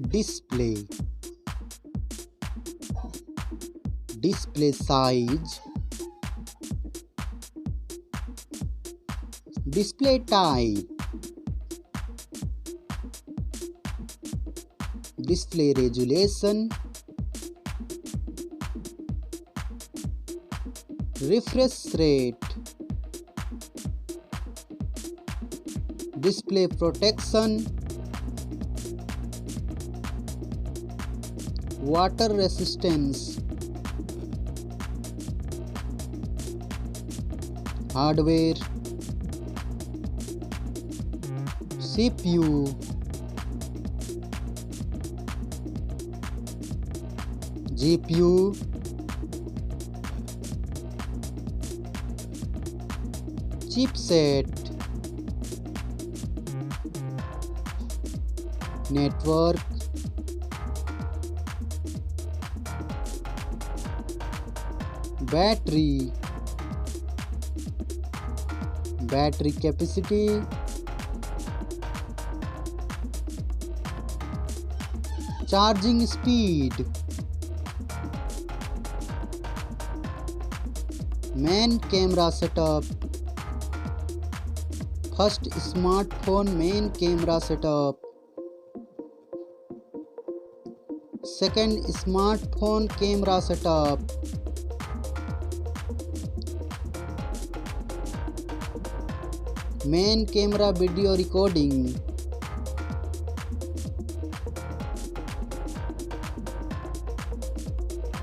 display, display size, display type, display resolution, refresh rate, display protection, water resistance, hardware, CPU, GPU, chipset, network, battery, battery capacity, charging speed, main camera setup, first smartphone main camera setup, second smartphone camera setup, main camera video recording,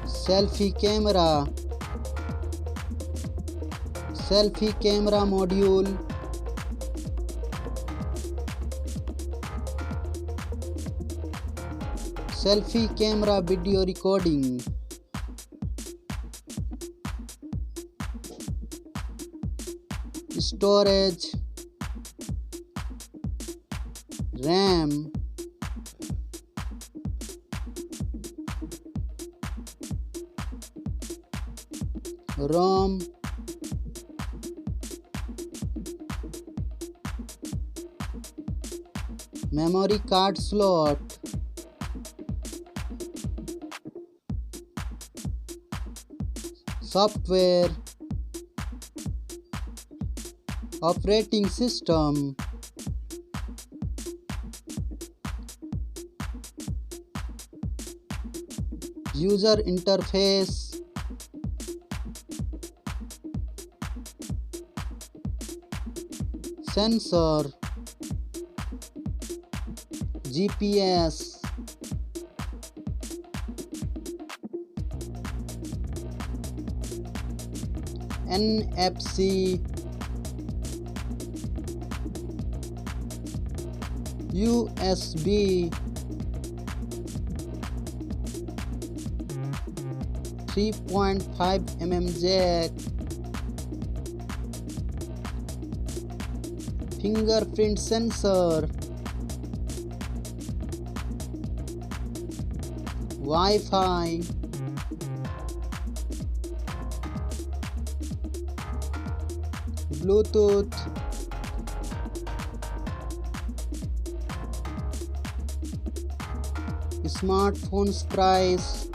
selfie camera, selfie camera module, selfie camera video recording, storage, RAM, ROM, memory card slot, software, operating system, user interface, sensor, GPS, NFC, USB, 3.5mm jack, fingerprint sensor, Wi-Fi, Bluetooth, smartphones price,